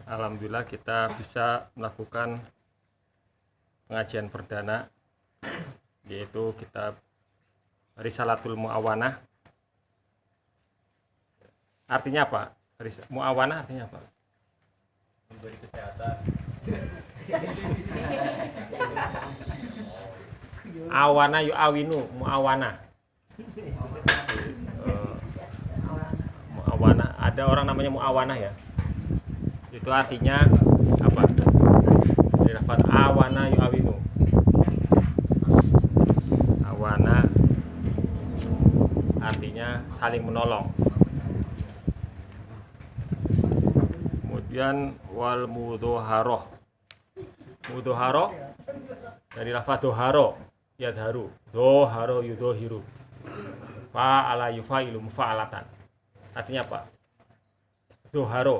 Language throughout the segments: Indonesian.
Alhamdulillah kita bisa melakukan pengajian perdana, yaitu kitab Risalatul Mu'awanah. Artinya apa? Mu'awanah artinya apa? Memberi kesehatan. Awana yu awinu, mu'awanah. Mu'awanah, ada orang namanya mu'awanah ya. Itu artinya apa? Dilafal awana yu awinu. Awana artinya saling menolong. Kemudian wal mudhoharoh. Mudhoharoh dari lafaz doharo, yadharu, doharo yudhohiru, fa'ala yufailu mufa'alatan. Artinya apa? Doharo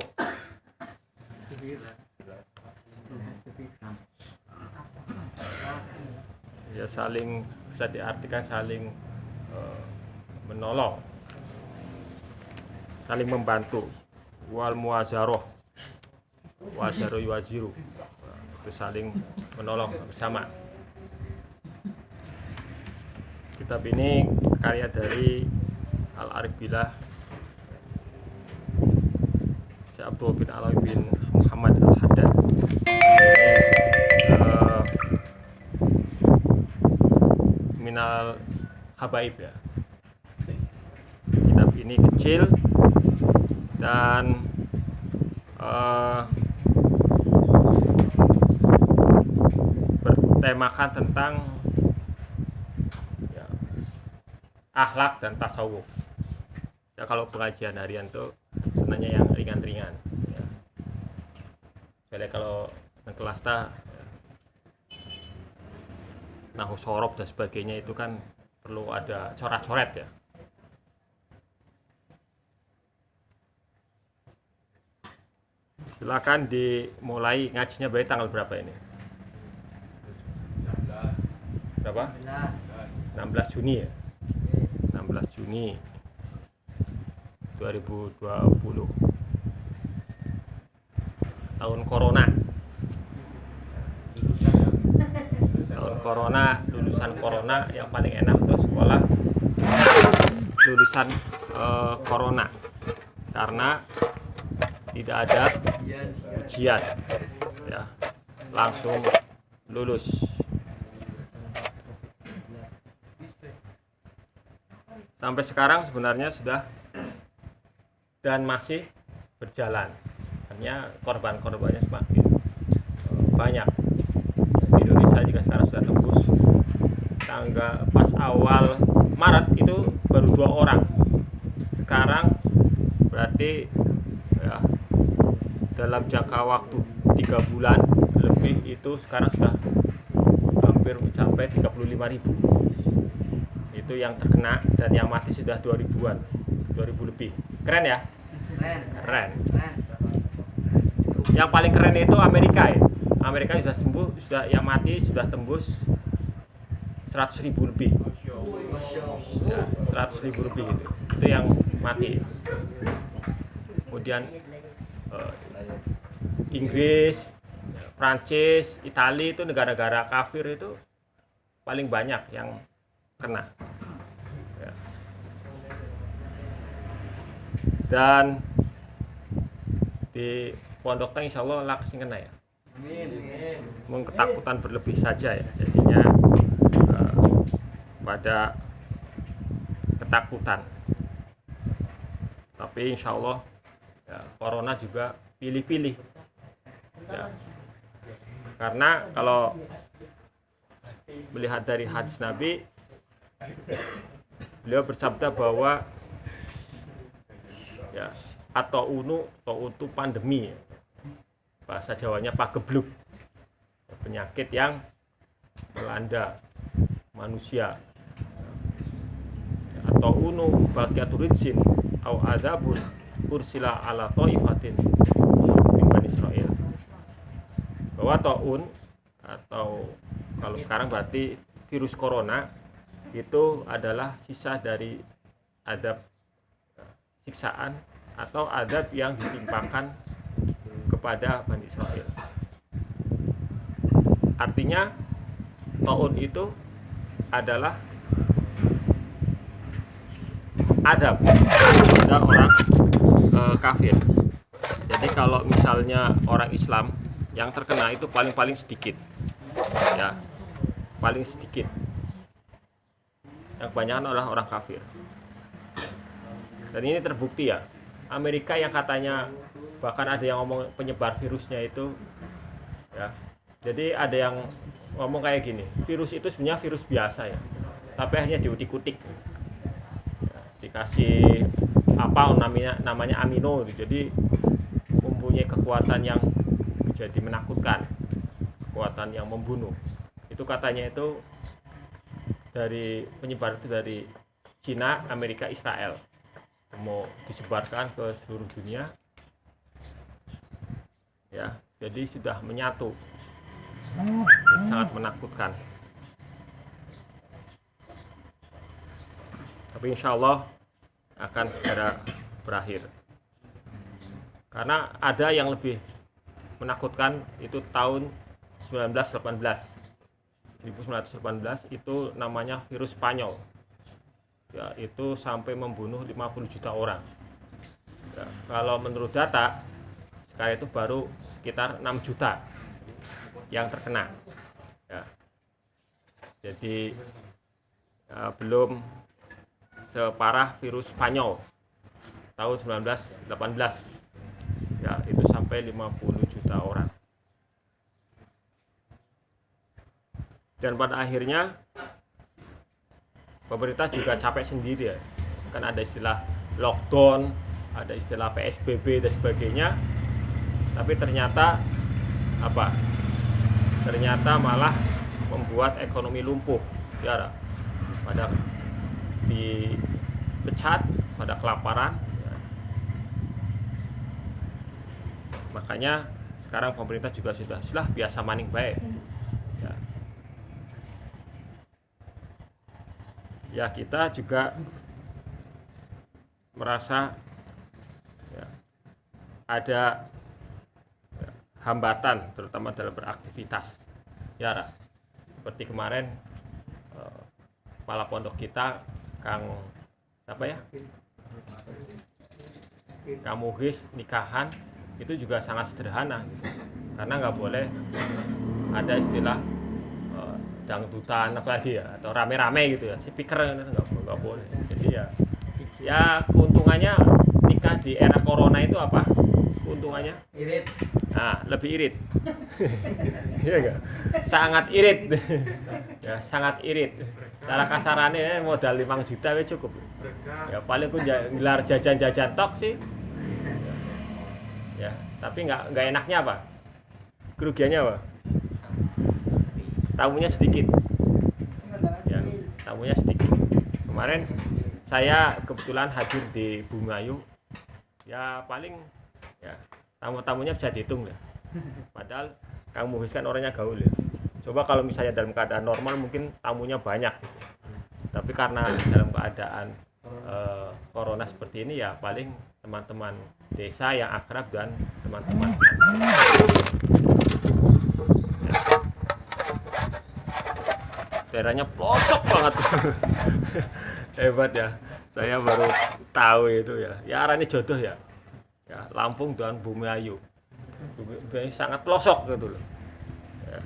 ya saling, bisa diartikan saling menolong, saling membantu. Wal muwazaroh, wazaru yuwaziru, itu saling menolong bersama. Kitab ini karya dari Al-Arif Billah Syekh Abdul bin Alawi bin Muhammad Al-Haddad. Minal Habaib ya. Kitab ini kecil dan bertemakan tentang ya, akhlak dan tasawuf. Ya, kalau pengajian harian tuh sebenarnya yang ringan-ringan. Ya. Jadi kalau yang kelas ya, nahu sorob dan sebagainya itu kan perlu ada coret-coret ya. Silakan dimulai ngajinya. Berarti tanggal berapa ini? Berapa? 16 Juni ya? 16 Juni 2020. Tahun corona. Tahun corona, lulusan corona yang paling enak untuk sekolah lulusan corona. Karena tidak ada ujian ya, langsung lulus. Sampai sekarang sebenarnya sudah dan masih berjalan, hanya korban-korbannya semakin banyak. Di Indonesia juga sekarang sudah tembus tanggal pas awal Maret itu baru 2 orang. Sekarang berarti ya, dalam jangka waktu 3 bulan lebih itu sekarang sudah hampir mencapai 35.000. Itu yang terkena, dan yang mati sudah 2000-an, 2000 lebih. Keren ya? Keren. Yang paling keren itu Amerika ya. Amerika sudah sembuh, sudah yang mati sudah tembus 100.000 lebih. Ya, 100.000 lebih gitu. Itu yang mati. Kemudian Inggris, Prancis, Italia itu negara-negara kafir itu paling banyak yang kena ya. Dan di Pondok Teng insya Allah lah kesini kena ya. Amin. Ketakutan berlebih saja ya, jadinya pada ketakutan. Tapi insya Allah ya, corona juga pilih-pilih ya. Karena kalau melihat dari hadis Nabi, beliau bersabda bahwa ya, atau itu pandemi, bahasa Jawanya pagebluk, penyakit yang melanda manusia. Atau bagiatur rizin au adzabun ursila ala taifatin min Bani Israil. Bahwa taun atau kalau sekarang berarti virus corona itu adalah sisa dari adab siksaan atau adab yang ditimpakan kepada Bani Israil. Artinya taun itu adalah adab pada orang kafir. Jadi kalau misalnya orang Islam yang terkena itu paling sedikit, ya, paling sedikit. Yang kebanyakan adalah orang kafir. Dan ini terbukti ya. Amerika yang katanya, bahkan ada yang ngomong penyebar virusnya itu, ya. Jadi ada yang ngomong kayak gini, virus itu sebenarnya virus biasa ya, tapi hanya diutik-utik. Ya, dikasih apa namanya amino, jadi mempunyai kekuatan yang menjadi menakutkan, kekuatan yang membunuh. Itu katanya itu dari penyebar itu dari Cina, Amerika, Israel, mau disebarkan ke seluruh dunia, ya. Jadi sudah menyatu, jadi sangat menakutkan. Tapi insya Allah akan segera berakhir. Karena ada yang lebih menakutkan, itu tahun 1918 itu namanya virus Spanyol, ya, itu sampai membunuh 50 juta orang, ya. Kalau menurut data sekarang itu baru sekitar 6 juta yang terkena, ya. Jadi belum separah virus Spanyol tahun 1918, ya, itu sampai 50 juta orang. Dan pada akhirnya pemerintah juga capek sendiri ya. Kan ada istilah lockdown, ada istilah PSBB dan sebagainya. Tapi ternyata apa? Ternyata malah membuat ekonomi lumpuh, ya. Pada dipecat, pada kelaparan, ya. Makanya sekarang pemerintah juga sudah biasa maning baik. Ya, kita juga merasa ya, ada hambatan terutama dalam beraktivitas, ya. Seperti kemarin kepala pondok kita, Kang siapa ya, Kang Muhis, nikahan itu juga sangat sederhana gitu. Karena nggak boleh ada istilah dangdutan apalagi ya, atau rame-rame gitu ya, speaker nggak boleh. Jadi ya keuntungannya nikah di era corona itu apa keuntungannya? Irit. Nah, lebih irit. Iya enggak? Sangat irit. Ya, sangat irit. Cara kasarannya modal 5 juta ya cukup. Ya paling pun gelar jajan-jajan tok sih. Ya, tapi nggak enaknya apa? Kerugiannya apa? Tamunya sedikit, ya, tamunya sedikit. Kemarin saya kebetulan hadir di Bumayu, ya paling ya tamu-tamunya bisa dihitung ya. Padahal Kang Muhis kan orangnya gaul ya. Coba kalau misalnya dalam keadaan normal mungkin tamunya banyak gitu. Tapi karena dalam keadaan corona seperti ini ya paling teman-teman desa yang akrab dan teman-teman daerahnya pelosok banget. Hebat ya, saya baru tahu itu ya. Ya arahnya jodoh ya. Ya, Lampung dan Bumayu. Bumayu sangat pelosok gitu loh. Ya.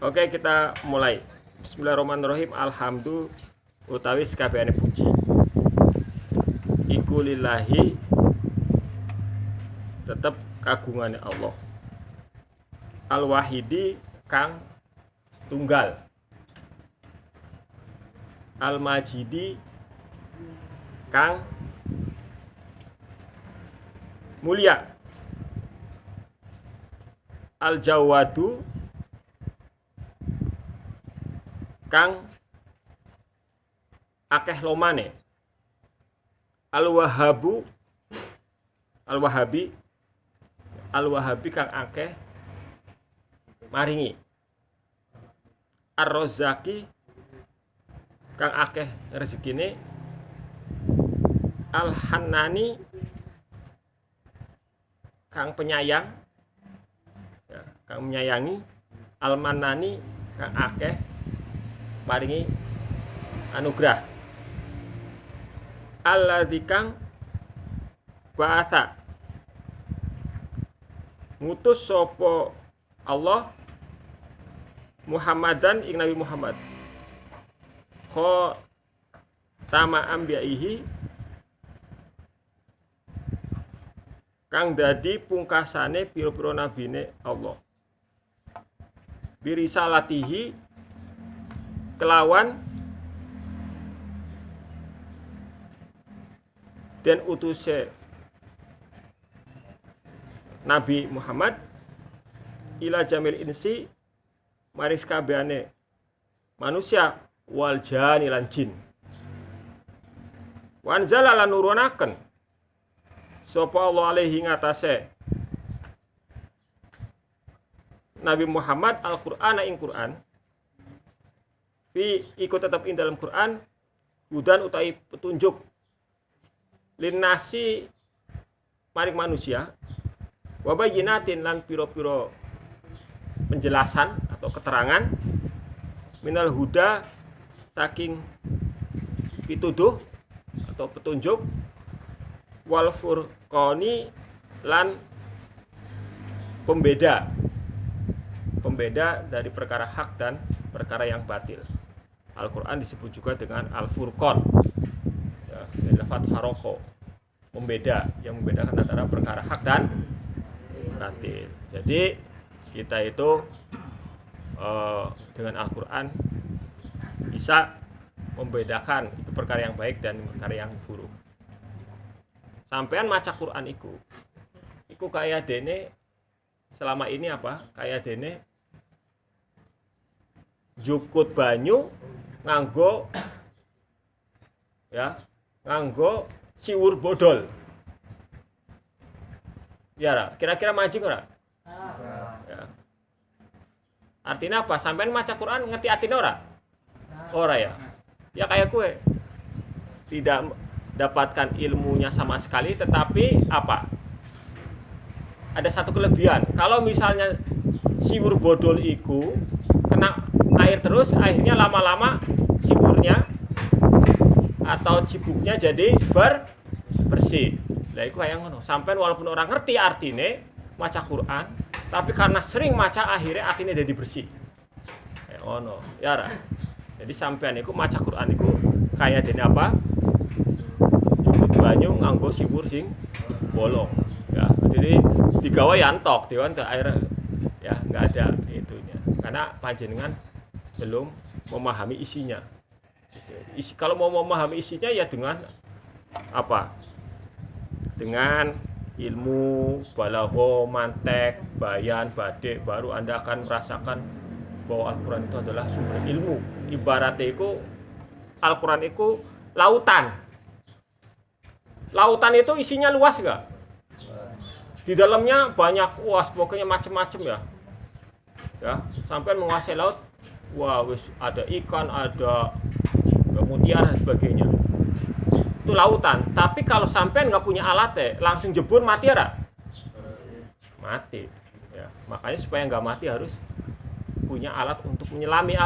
Oke, kita mulai. Bismillahirrahmanirrahim. Alhamdulillah utawi sakabehane puji iku lillahi, tetep kagungane Allah. Al-Wahidi kang tunggal, Al-Majidi kang mulia, Al-Jawadu kang akeh lomane, Al-Wahabi kang akeh maringi, Ar-Razzaqi kang akeh rezekine, Al-Hannani kang penyayang, ya, kang menyayangi. Al-Mannani kang akeh maringi anugrah. Alladzi kang ba'atsa ngutus sapa Allah Muhammadan ing Nabi Muhammad tama ambiyaihi kang dadi pungkasane pira-pira nabine Allah birisalatihi kelawan dan utuse Nabi Muhammad ila jamil insi maris kabehane manusia wal jani lan jin. Wanzala lan nurunaken sapa Allah alaihi ngatasé Nabi Muhammad Al-Qur'ana ing Qur'an fi iku tetep ing dalam Qur'an hudan utawi petunjuk linnasi maring manusia wa bayyinatin lan pira-pira penjelasan atau keterangan minal huda saking pituduh atau petunjuk wal furqani lan pembeda dari perkara hak dan perkara yang batil. Al-Qur'an disebut juga dengan Al-Furqan. Ya, lafaz haroko, pembeda yang membedakan antara perkara hak dan batil. Jadi kita itu dengan Al-Quran bisa membedakan itu perkara yang baik dan perkara yang buruk. Sampean maca Quran iku kaya dene selama ini apa? Kaya dene jukut banyu nganggo siwur bodol. Ya, kira-kira mancing ora? Ya. Artinya apa? Sampean maca Quran ngerti artinya ora? Ora ya. Ya kayak gue. Tidak dapatkan ilmunya sama sekali, tetapi apa? Ada satu kelebihan. Kalau misalnya siwur bodol iku kena air terus, akhirnya lama-lama siwurnya atau cibuknya jadi bersih. Lah iku kaya ngono. Sampean walaupun orang ngerti artine maca Quran, tapi karena sering maca akhirnya artine jadi bersih. Kayak ngono. Ya ra. Jadi sampean iku maca Quran iku kaya dene apa? Cukup banyu nganggo siwur sing bolong. Ya, jadi digawe yantok, diwan ke air ya enggak ada itunya. Karena panjenengan belum memahami isinya. Kalau mau memahami isinya ya dengan apa? Dengan ilmu, balagho, mantek, bayan, badik, baru Anda akan merasakan bahwa Al-Quran itu adalah sumber ilmu. Ibaratnya itu Al-Quran itu lautan. Lautan itu isinya luas enggak? Di dalamnya banyak, pokoknya macam-macam ya. Ya, sampai menguasai laut, wah, wis ada ikan, ada mutiara dan sebagainya. Itu lautan. Tapi kalau sampai nggak punya alat langsung jebur mati ya? Mati. Ya, makanya supaya nggak mati harus punya alat untuk menyelami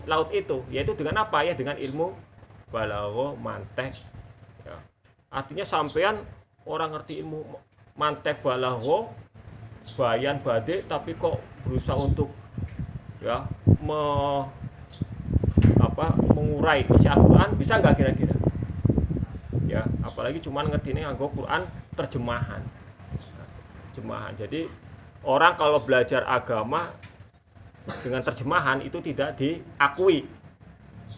laut itu. Yaitu dengan apa ya? Dengan ilmu balagho, mantek. Ya. Artinya sampean orang ngerti ilmu mantek, balagho, bayan, badik, tapi kok berusaha untuk ya mengurai isi Al-Quran, bisa nggak kira-kira? Ya, apalagi cuman ngerti nganggo Quran terjemahan. Jadi orang kalau belajar agama dengan terjemahan itu tidak diakui.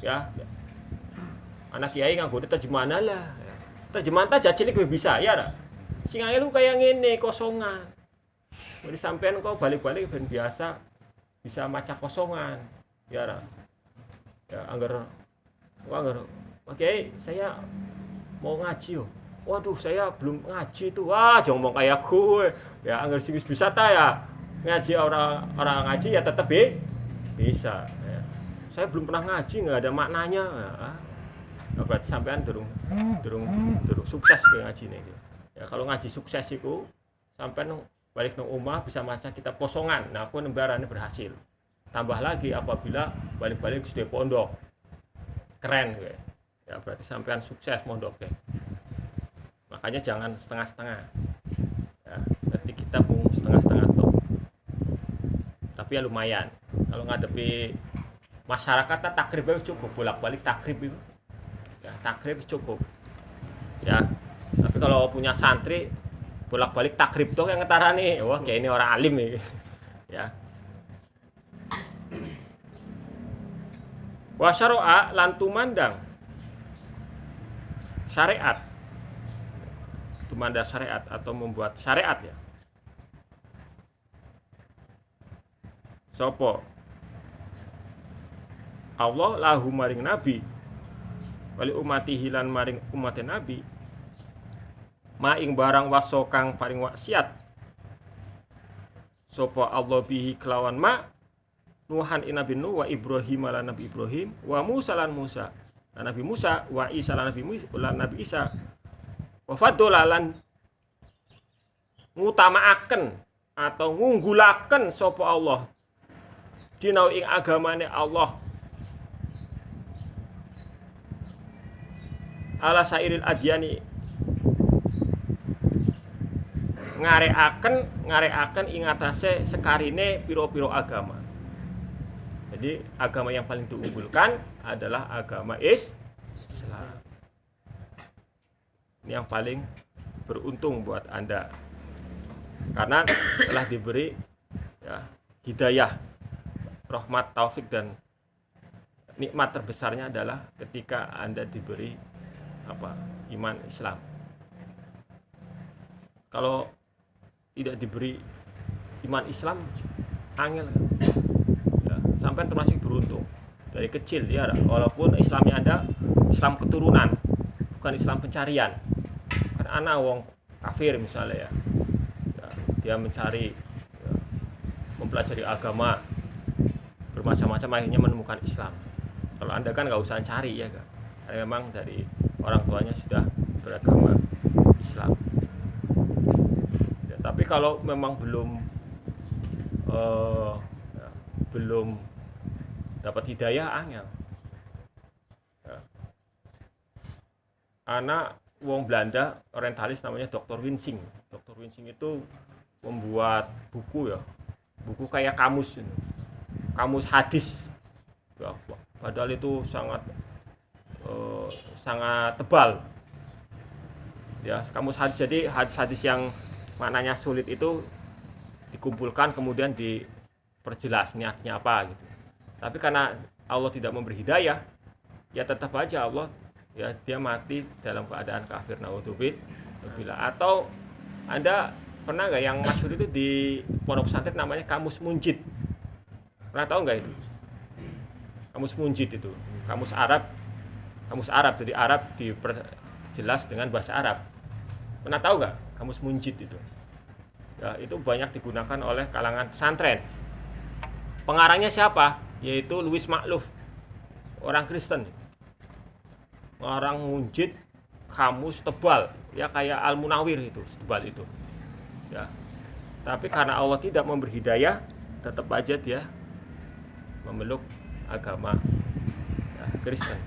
Ya, anak kiai nganggo terjemahan lah. Terjemahan aja cilik bisa, ya ra? Sing lu kayak ngene kosongan. Jadi sampean kok balik-balik ben biasa bisa maca kosongan. Ya ra. Ya anggar oke, saya mau ngaji yo. Waduh, saya belum ngaji tuh. Wah, jangan ngomong kayak gue. Ya anggar sih bisa ta ya. Ngaji orang ngaji ya tetap bisa. Ya. Saya belum pernah ngaji, nggak ada maknanya. Ya. Nah, berarti sampean durung sukses kowe ngajine iki. Ya kalau ngaji sukses iku sampean balik nang omah bisa maca kitab posongan. Nah, aku nembarane berhasil. Tambah lagi apabila balik-balik sudah pondok. Keren kowe. Ya berarti sampean sukses mondok kowe. Makanya jangan setengah-setengah. Ya, berarti kita mau setengah-setengah tuh. Tapi ya lumayan. Kalau ngadepi masyarakat takrib itu cukup, bolak-balik takrib itu. Ya, takrib cukup. Ya. Tapi kalau punya santri bolak-balik takrib tuh yang ngetarani, wah kayak ini orang alim nih. Ya. Wa syara'a lan tumandang syariat. Tumandang syariat atau membuat syariat ya. Sopo Allah lahu maring nabi wali umatihi lan maring umat nabi ma ing barang waso kang paring waksiat sopo Allah bihi kelawan ma Nuhan inabi Nuh wa Ibrahim lan nabi Ibrahim wa Musa lan Musa lan nabi Musa wa Isa lan nabi Isa wa fadolalan ngutamaaken atau ngunggulaken sopo Allah dinau ing agamane Allah ala sairil adyani ngareaken ing atase sekarine piro-piro agama. Jadi agama yang paling diunggulkan adalah agama Islam. Ini yang paling beruntung buat Anda. Karena telah diberi ya, hidayah, rahmat, taufik dan nikmat terbesarnya adalah ketika Anda diberi iman Islam. Kalau tidak diberi iman Islam, angel. Ya, sampai termasuk beruntung dari kecil ya, walaupun Islamnya ada Islam keturunan, bukan Islam pencarian. Kan anak wong kafir misalnya ya, dia mencari mempelajari agama bermacam-macam akhirnya menemukan Islam. Kalau Anda kan nggak usah cari ya kan, karena memang dari orang tuanya sudah beragama Islam. Ya, tapi kalau memang belum dapat hidayah angel. Ya. Anak wong Belanda orientalis namanya Dr. Winsing. Dr. Winsing itu membuat buku ya, buku kayak kamus hadis. Ya, padahal itu sangat tebal ya, kamus hadis. Jadi hadis-hadis yang maknanya sulit itu dikumpulkan kemudian diperjelas niatnya apa gitu. Tapi karena Allah tidak memberi hidayah, ya tetap aja Allah ya dia mati dalam keadaan kafir, naudzubillah. Atau Anda pernah nggak yang masyhur itu di pondok pesantren namanya kamus munjid? Pernah tahu nggak itu? Kamus munjid itu kamus Arab, jadi Arab diperjelas dengan bahasa Arab. Pernah tahu nggak kamus munjid itu? Ya, itu banyak digunakan oleh kalangan pesantren. Pengarangnya siapa? Yaitu Louis Makluf, orang Kristen. Orang munjid kamus tebal, ya kayak Al-Munawir itu, tebal itu. Ya. Tapi karena Allah tidak memberi hidayah, tetap aja dia memeluk agama ya, Kristen.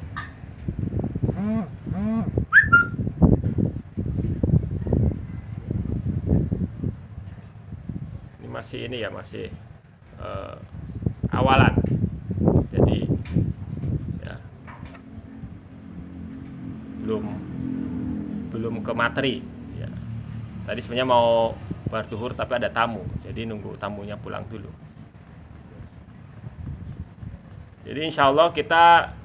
Ini masih awalan. Jadi ya, belum ke materi ya. Tadi sebenarnya mau berduhur tapi ada tamu, jadi nunggu tamunya pulang dulu. Jadi insya Allah kita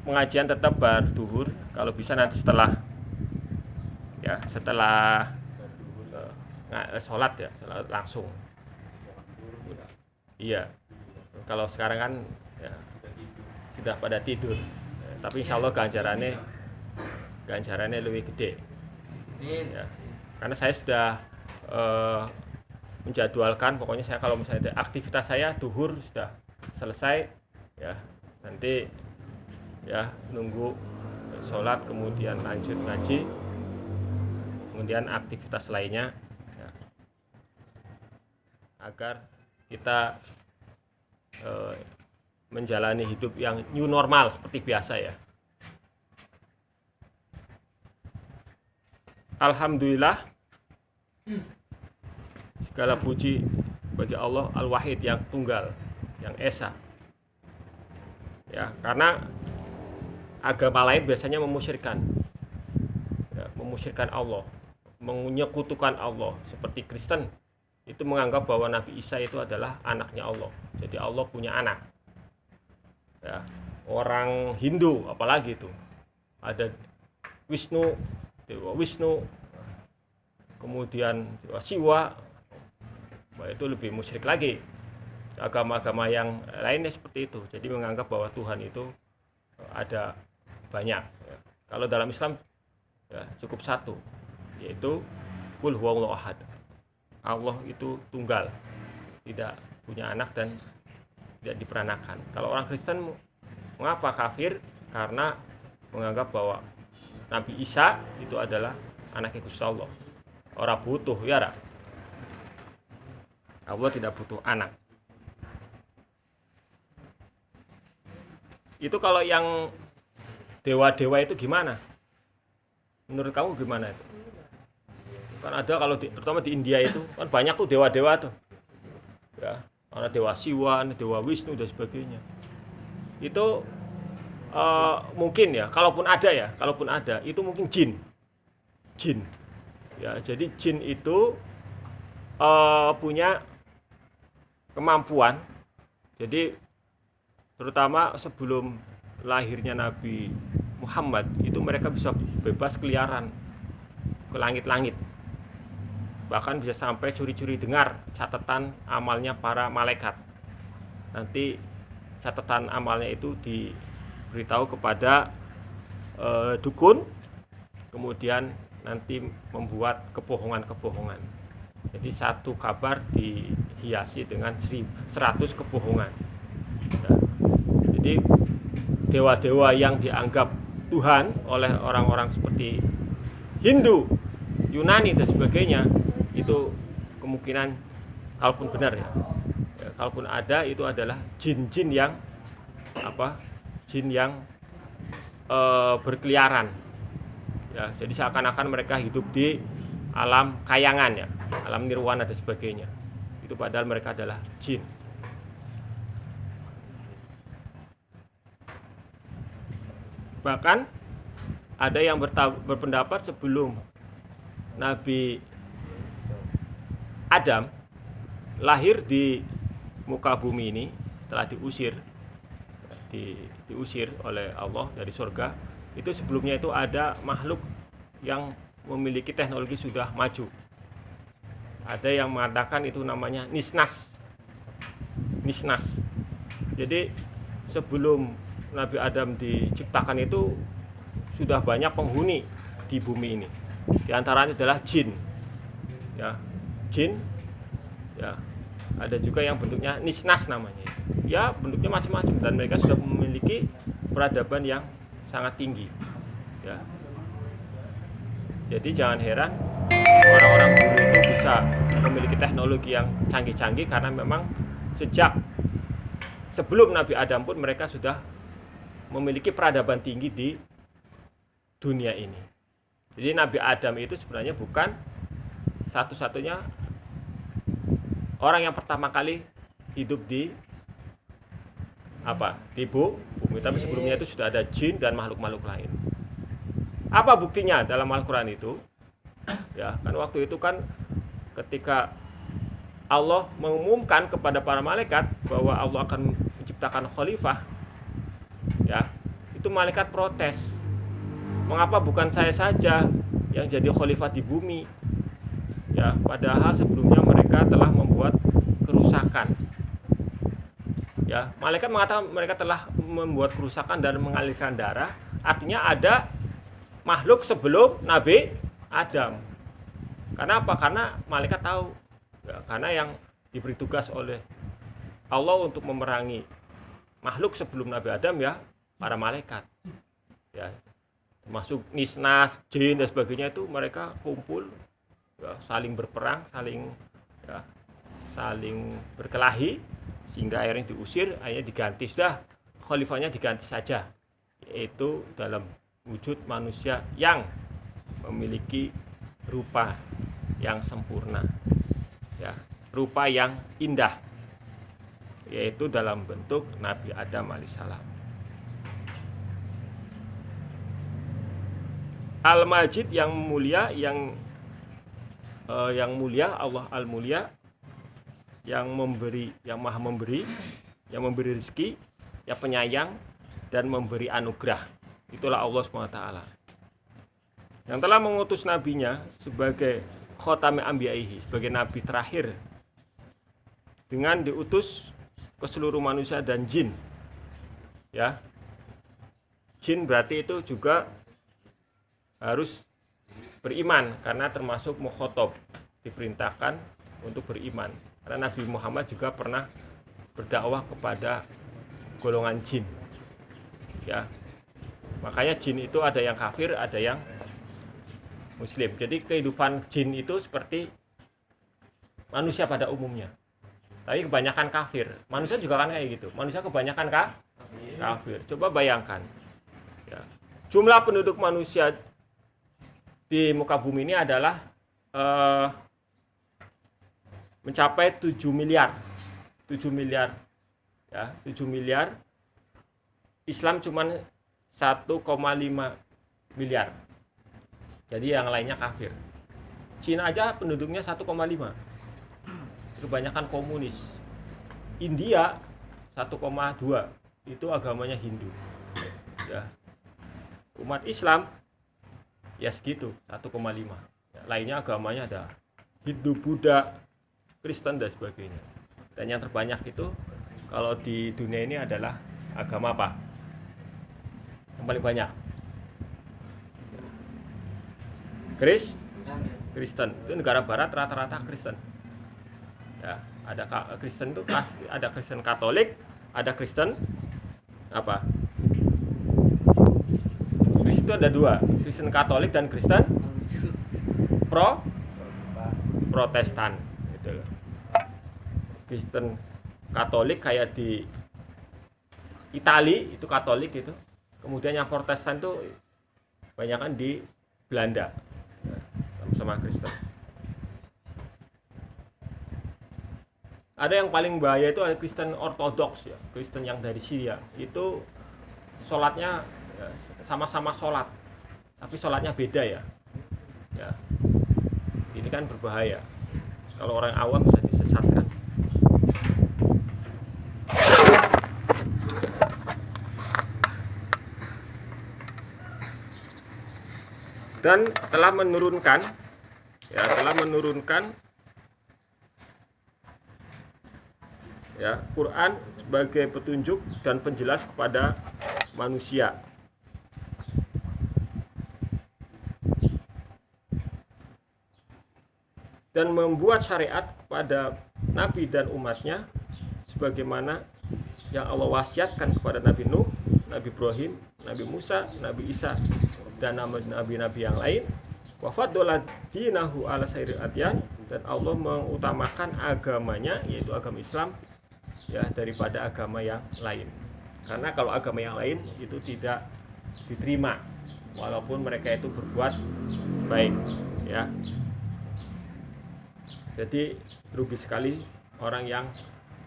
pengajian tetap berduhur, kalau bisa nanti setelah sholat ya, sholat langsung. Iya, kalau sekarang kan ya, sudah pada tidur. Tapi insya Allah ganjarannya lebih gede. Ya, karena saya sudah menjadwalkan, pokoknya saya kalau misalnya aktivitas saya duhur sudah selesai ya, nanti ya nunggu sholat, kemudian lanjut ngaji, kemudian aktivitas lainnya, ya, agar kita menjalani hidup yang new normal seperti biasa ya. Alhamdulillah, segala puji bagi Allah Al-Wahid yang tunggal, yang esa. Ya, karena agama lain biasanya memusyirkan, ya, memusyirkan Allah, menyekutukan Allah. Seperti Kristen itu menganggap bahwa Nabi Isa itu adalah anaknya Allah. Jadi Allah punya anak. Ya, orang Hindu apalagi itu ada Wisnu, Dewa Wisnu, kemudian Dewa Siwa. Wah, itu lebih musyrik lagi. Agama-agama yang lainnya seperti itu. Jadi menganggap bahwa Tuhan itu ada banyak. Ya. Kalau dalam Islam ya, cukup satu, yaitu Qul huwallahu ahad. Allah itu tunggal, tidak punya anak dan tidak diperanakan. Kalau orang Kristen mengapa kafir? Karena menganggap bahwa Nabi Isa itu adalah anaknya Gusti Allah. Orang butuh ya, Ra. Allah tidak butuh anak. Itu kalau yang dewa-dewa itu gimana? Menurut kamu gimana itu? Kan ada kalau terutama di India itu kan banyak tuh dewa-dewa tuh. Ya, ada Dewa Siwa, Dewa Wisnu dan sebagainya. Itu mungkin ya, kalaupun ada, itu mungkin jin. Ya, jadi jin itu punya kemampuan. Jadi terutama sebelum lahirnya Nabi Muhammad itu mereka bisa bebas keliaran ke langit-langit. Bahkan bisa sampai curi-curi dengar catatan amalnya para malaikat. Nanti catatan amalnya itu diberitahu kepada dukun, kemudian nanti membuat kebohongan-kebohongan. Jadi satu kabar dihiasi dengan 100 kebohongan. Ya. Jadi dewa-dewa yang dianggap Tuhan oleh orang-orang seperti Hindu, Yunani dan sebagainya, itu kemungkinan kalaupun benar ya, kalaupun ada, itu adalah jin-jin yang berkeliaran ya. Jadi seakan-akan mereka hidup di alam kayangan ya, alam nirwana dan sebagainya. Itu padahal mereka adalah jin. Bahkan ada yang berpendapat sebelum Nabi Adam lahir di muka bumi ini, setelah diusir oleh Allah dari surga, itu sebelumnya itu ada makhluk yang memiliki teknologi sudah maju. Ada yang mengatakan itu namanya Nisnas. Jadi sebelum Nabi Adam diciptakan itu sudah banyak penghuni di bumi ini. Di antaranya adalah jin. Ya, jin. Ya, ada juga yang bentuknya Nisnas namanya. Ya, bentuknya macam-macam dan mereka sudah memiliki peradaban yang sangat tinggi. Ya. Jadi jangan heran orang-orang dulu itu bisa memiliki teknologi yang canggih-canggih karena memang sejak sebelum Nabi Adam pun mereka sudah memiliki peradaban tinggi di dunia ini. Jadi Nabi Adam itu sebenarnya bukan satu-satunya orang yang pertama kali hidup di bumi, tapi sebelumnya itu sudah ada jin dan makhluk-makhluk lain. Apa buktinya dalam Al-Quran itu? Ya, kan waktu itu kan ketika Allah mengumumkan kepada para malaikat bahwa Allah akan menciptakan khalifah, ya, itu malaikat protes. Mengapa bukan saya saja yang jadi khalifah di bumi? Ya, padahal sebelumnya mereka telah membuat kerusakan. Ya, malaikat mengatakan mereka telah membuat kerusakan dan mengalirkan darah. Artinya ada makhluk sebelum Nabi Adam. Karena apa? Karena malaikat tahu. Ya, karena yang diberi tugas oleh Allah untuk memerangi makhluk sebelum Nabi Adam ya para malaikat. Ya. masuk Nisnas, jin dan sebagainya, itu mereka kumpul, ya, saling berperang, saling berkelahi, sehingga akhirnya diusir, akhirnya diganti, sudah khalifahnya diganti saja, yaitu dalam wujud manusia yang memiliki rupa yang sempurna, ya, rupa yang indah, yaitu dalam bentuk Nabi Adam alaihissalam. Al-Majid yang mulia, yang mulia, Allah Al-Mulia, yang memberi, yang maha memberi, yang memberi rezeki, yang penyayang dan memberi anugerah. Itulah Allah SWT, yang telah mengutus nabinya sebagai khotame anbiya'ihi, sebagai nabi terakhir, dengan diutus ke seluruh manusia dan jin. Ya. Jin berarti itu juga harus beriman, karena termasuk mukhotob, diperintahkan untuk beriman. Karena Nabi Muhammad juga pernah berdakwah kepada golongan jin. Ya. Makanya jin itu ada yang kafir, ada yang muslim. Jadi kehidupan jin itu seperti manusia pada umumnya, tapi kebanyakan kafir. Manusia juga kan kayak gitu. Manusia kebanyakan kafir. Coba bayangkan, ya, jumlah penduduk manusia di muka bumi ini adalah mencapai 7 miliar. 7 miliar. Ya, 7 miliar. Islam cuman 1,5 miliar. Jadi yang lainnya kafir. Cina aja penduduknya 1,5. Kebanyakan komunis. India 1,2. Itu agamanya Hindu. Ya. Umat Islam ya segitu, 1,5. Ya, lainnya agamanya ada Hindu, Buddha, Kristen dan sebagainya. Dan yang terbanyak itu kalau di dunia ini adalah agama apa? Yang paling banyak? Kristen. Itu negara barat rata-rata Kristen. Ya, ada Kristen itu ada Kristen Katolik, ada Kristen apa? Kristen itu ada dua, Kristen Katolik dan Kristen Protestan. Gitu. Kristen Katolik kayak di Itali itu Katolik itu. Kemudian yang Protestan itu banyakan di Belanda, sama Kristen. Ada yang paling bahaya itu ada Kristen Ortodoks, ya, Kristen yang dari Syria. Itu sholatnya ya, sama-sama sholat, tapi sholatnya beda ya. Ya. Ini kan berbahaya. Kalau orang awam bisa disesatkan. Dan telah menurunkan ya, Quran sebagai petunjuk dan penjelas kepada manusia. Dan membuat syariat kepada Nabi dan umatnya sebagaimana yang Allah wasiatkan kepada Nabi Nuh, Nabi Ibrahim, Nabi Musa, Nabi Isa, dan nabi-nabi yang lain. Wa faddala dinahu ala sairil adyan, dan Allah mengutamakan agamanya, yaitu agama Islam, ya, daripada agama yang lain. Karena kalau agama yang lain itu tidak diterima walaupun mereka itu berbuat baik, ya. Jadi rugi sekali orang yang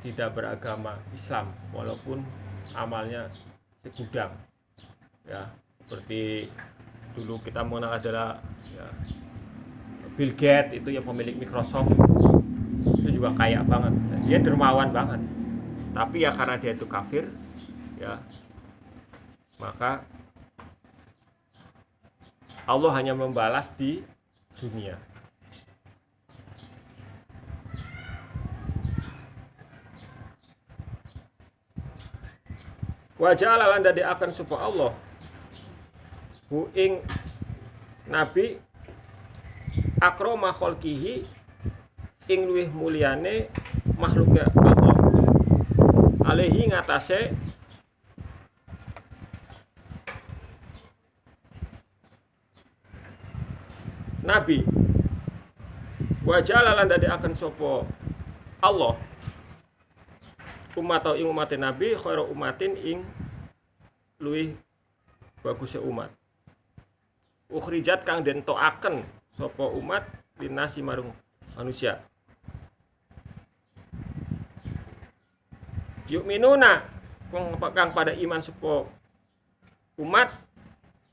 tidak beragama Islam walaupun amalnya segudang, ya. Seperti dulu kita mengenal adalah ya, Bill Gates, itu yang pemilik Microsoft, itu juga kaya banget, dia dermawan banget, tapi ya karena dia itu kafir, ya, maka Allah hanya membalas di dunia. Wajah lan dadi akan supaya Allah hu ing nabi akrama khalqihi ing luwih mulyane makhluke Allah alaihi ngatasé nabi wajah lan dadi akan sopo Allah umat atau ing umat nabi khairu umatin ing luwih bagusnya umat ukhrijat kang den toaken sapa umat linasi marung manusia yuk minuna kang pada iman sapa umat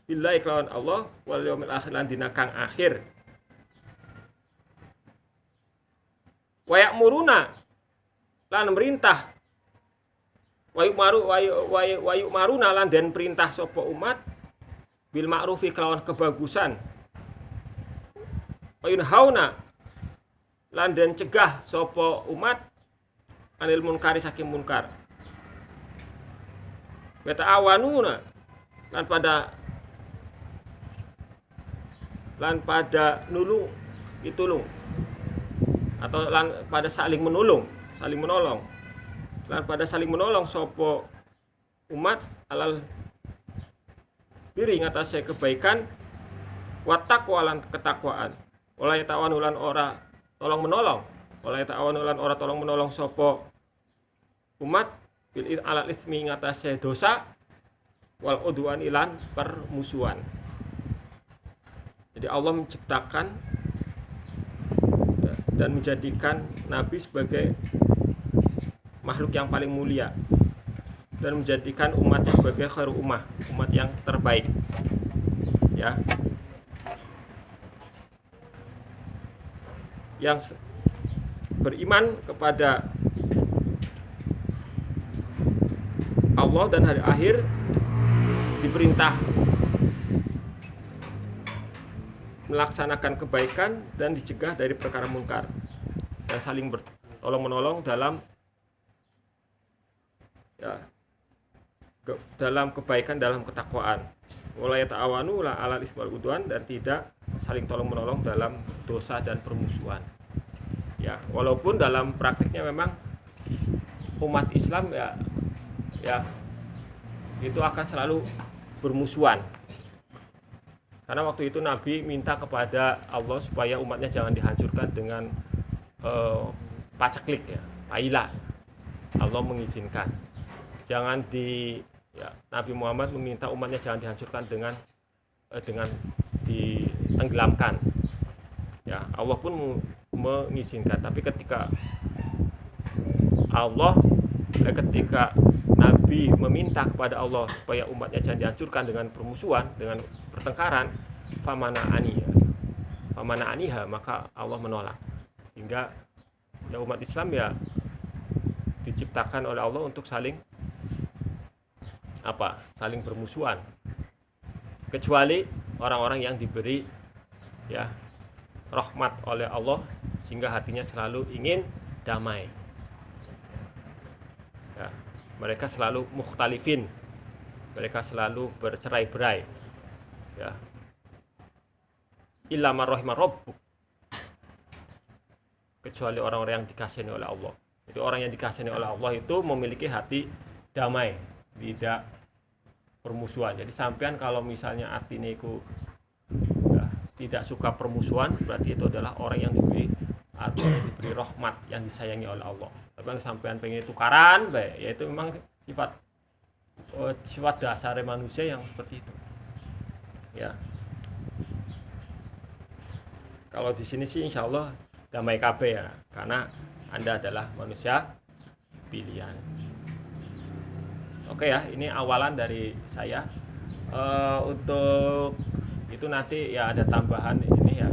billahi kelawan Allah wal yaumil akhir lan dina kang akhir wayak muruna lan merintah wayuk maruna lan den perintah sapa umat bil ma'rufi kelawan kebagusan wayun hauna lan den cegah sapa umat anil munkari saking munkar wa ta'awanuna lan pada nulung ditulung atau lan pada saling menolong lan pada saling menolong sapa umat alal biri ngatasé kebaikan wa taqwa lan ketakwaan wala ta'awanu lan ora tolong menolong sapa umat bil alal ismi ngatasé dosa wal udwan ilan permusuhan. Jadi Allah menciptakan dan menjadikan nabi sebagai makhluk yang paling mulia dan menjadikan umatnya sebagai khairu umat yang terbaik ya yang beriman kepada Allah dan hari akhir diperintah melaksanakan kebaikan dan dicegah dari perkara munkar dan saling bertolong-menolong dalam dalam kebaikan, dalam ketakwaan. Wala ta'awanu la 'alal ismi wal 'udwan dan tidak saling tolong-menolong dalam dosa dan permusuhan. Ya, walaupun dalam praktiknya memang umat Islam ya itu akan selalu bermusuhan. Karena waktu itu Nabi minta kepada Allah supaya umatnya jangan dihancurkan dengan paceklik ya, paila. Allah mengizinkan. Jangan Nabi Muhammad meminta umatnya jangan dihancurkan dengan ditenggelamkan. Ya, Allah pun mengizinkan. Tapi ketika Nabi meminta kepada Allah supaya umatnya jangan dihancurkan dengan permusuhan, dengan pertengkaran, famana aniha, maka Allah menolak. Sehingga ya umat Islam ya diciptakan oleh Allah untuk saling bermusuhan, kecuali orang-orang yang diberi ya rahmat oleh Allah sehingga hatinya selalu ingin damai ya, mereka selalu mukhtalifin, mereka selalu bercerai-berai ya, illa man rahima rabbuk, kecuali orang-orang yang dikasihi oleh Allah. Jadi orang yang dikasihi oleh Allah itu memiliki hati damai, tidak permusuhan. Jadi sampean kalau misalnya artinya itu ya, tidak suka permusuhan, berarti itu adalah orang yang diberi rahmat, yang disayangi oleh Allah. Tapi kalau sampean pengen tukaran, ya itu memang sifat dasar manusia yang seperti itu. Ya. Kalau di sini sih insya Allah damai kabeh ya, karena Anda adalah manusia pilihan. Oke ya, ini awalan dari saya. Untuk itu nanti ya ada tambahan ini ya,